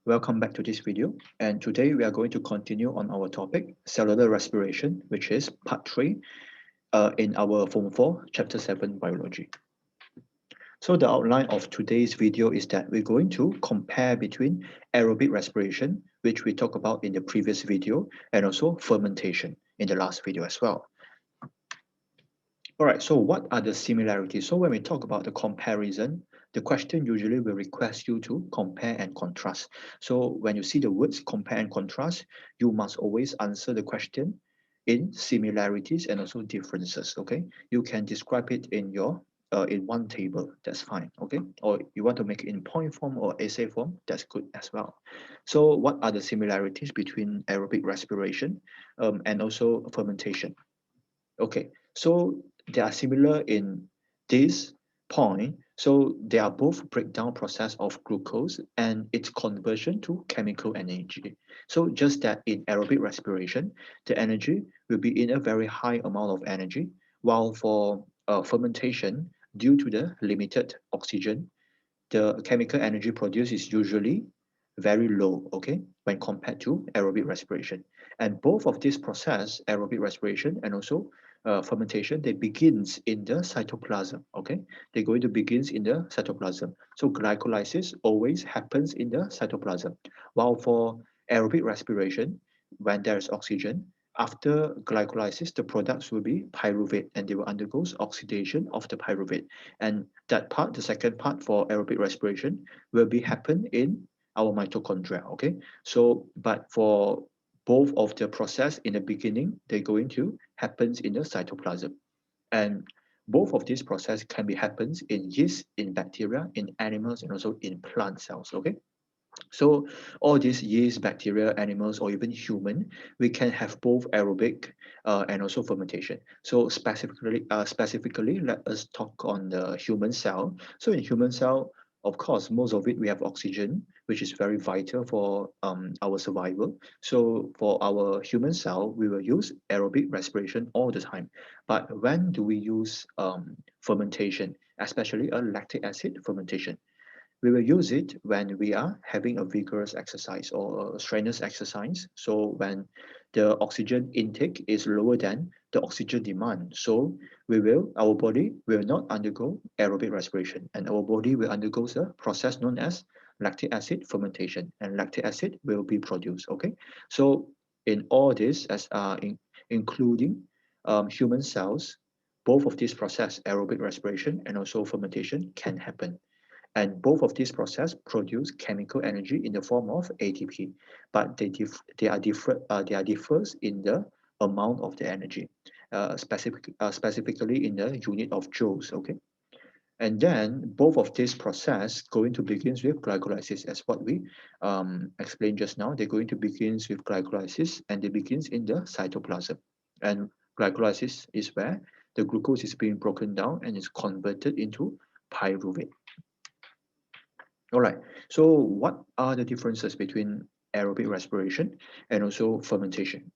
Welcome back to this video, and today we are going to continue on our topic cellular respiration, which is part 3 in our Form 4 Chapter 7 Biology. So the outline of today's video is that we're going to compare between aerobic respiration, which we talked about in the previous video, and also fermentation in the last video as well. All right, so what are the similarities? So when we talk about the comparison, the question usually will request you to compare and contrast. So when you see the words compare and contrast, you must always answer the question in similarities and also differences, okay? You can describe it in your in one table, that's fine, okay? Or you want to make it in point form or essay form, that's good as well. So what are the similarities between aerobic respiration and also fermentation? Okay, so they are similar in this point. So they are both breakdown process of glucose and its conversion to chemical energy. So just that in aerobic respiration, the energy will be in a very high amount of energy, while for fermentation, due to the limited oxygen, the chemical energy produced is usually very low, okay, when compared to aerobic respiration. And both of this process, aerobic respiration and also fermentation, they begins in the cytoplasm, okay? They're going to begins in the cytoplasm. So glycolysis always happens in the cytoplasm. While for aerobic respiration, when there's oxygen, after glycolysis, the products will be pyruvate and they will undergo oxidation of the pyruvate. And that part, the second part for aerobic respiration, will be happen in our mitochondria. Okay, so but for both of the process in the beginning, they're going to happens in the cytoplasm, and both of these process can be happens in yeast, in bacteria, in animals, and also in plant cells. Okay. So all these yeast, bacteria, animals, or even human, we can have both aerobic and also fermentation. So specifically, let us talk on the human cell. So in human cell, of course, most of it we have oxygen, which is very vital for our survival. So for our human cell, we will use aerobic respiration all the time. But when do we use fermentation, especially a lactic acid fermentation? We will use it when we are having a vigorous exercise or a strenuous exercise. So when the oxygen intake is lower than the oxygen demand. So our body will not undergo aerobic respiration, and our body will undergo a process known as lactic acid fermentation, and lactic acid will be produced. Okay. So in all this, including human cells, both of these process, aerobic respiration and also fermentation, can happen. And both of these processes produce chemical energy in the form of ATP, but they are differs in the amount of the energy, specifically in the unit of joules. Okay, and then both of these process going to begins with glycolysis, as what we explained just now. They're going to begins with glycolysis, and they begins in the cytoplasm. And glycolysis is where the glucose is being broken down and is converted into pyruvate. All right. So what are the differences between aerobic respiration and also fermentation?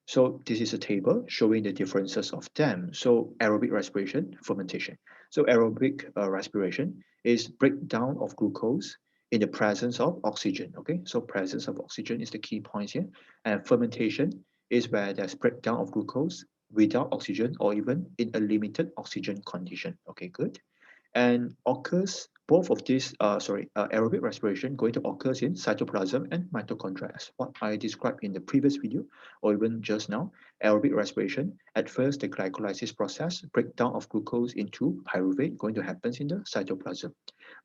So this is a table showing the differences of them. So aerobic respiration, fermentation. So aerobic respiration is breakdown of glucose in the presence of oxygen. Okay. So presence of oxygen is the key point here. And fermentation is where there's breakdown of glucose without oxygen or even in a limited oxygen condition. Okay, good. And occurs both of these aerobic respiration going to occurs in cytoplasm and mitochondria, as what I described in the previous video or even just now. Aerobic respiration, at first the glycolysis process, breakdown of glucose into pyruvate going to happen in the cytoplasm.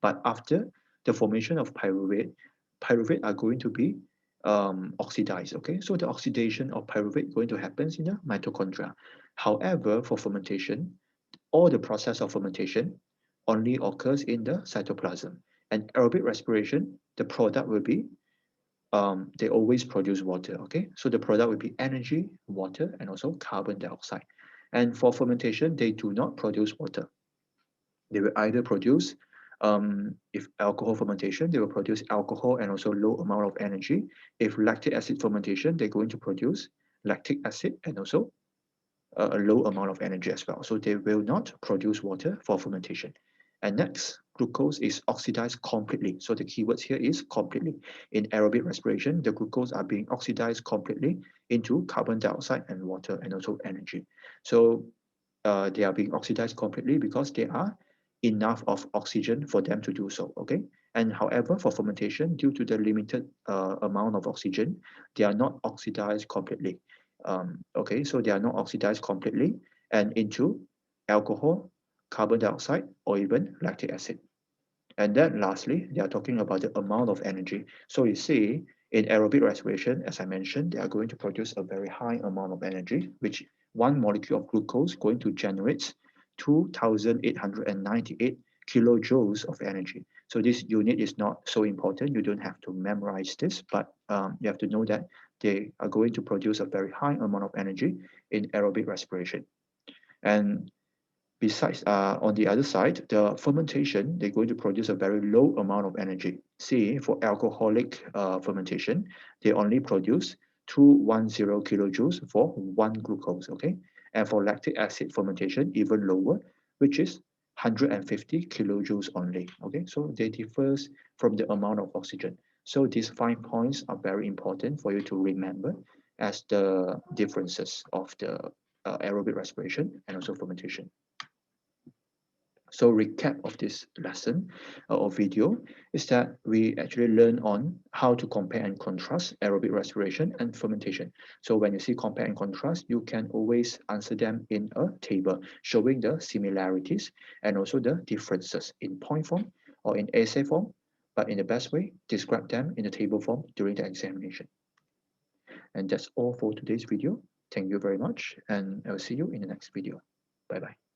But after the formation of pyruvate are going to be oxidized. Okay, so the oxidation of pyruvate going to happen in the mitochondria. However, for fermentation, all the process of fermentation only occurs in the cytoplasm. And aerobic respiration, the product will be, they always produce water, okay? So the product will be energy, water, and also carbon dioxide. And for fermentation, they do not produce water. They will either produce, if alcohol fermentation, they will produce alcohol and also low amount of energy. If lactic acid fermentation, they're going to produce lactic acid and also a low amount of energy as well. So they will not produce water for fermentation. And next, glucose is oxidized completely. So the keywords here is completely. In aerobic respiration, the glucose are being oxidized completely into carbon dioxide and water and also energy. So they are being oxidized completely because there are enough of oxygen for them to do so, okay? And however, for fermentation, due to the limited amount of oxygen, they are not oxidized completely. Okay, so they are not oxidized completely and into alcohol, carbon dioxide, or even lactic acid. And then lastly, they are talking about the amount of energy. So you see, in aerobic respiration, as I mentioned, they are going to produce a very high amount of energy, which one molecule of glucose going to generate 2,898 kilojoules of energy. So this unit is not so important. You don't have to memorize this, but you have to know that they are going to produce a very high amount of energy in aerobic respiration. And besides, on the other side, the fermentation, they're going to produce a very low amount of energy. See, for alcoholic fermentation, they only produce 210 kilojoules for one glucose, okay? And for lactic acid fermentation, even lower, which is 150 kilojoules only, okay? So they differs from the amount of oxygen. So these 5 points are very important for you to remember as the differences of the aerobic respiration and also fermentation. So recap of this lesson or video is that we actually learn on how to compare and contrast aerobic respiration and fermentation. So when you see compare and contrast, you can always answer them in a table showing the similarities and also the differences in point form or in essay form, but in the best way, describe them in the table form during the examination. And that's all for today's video. Thank you very much, and I'll see you in the next video. Bye bye.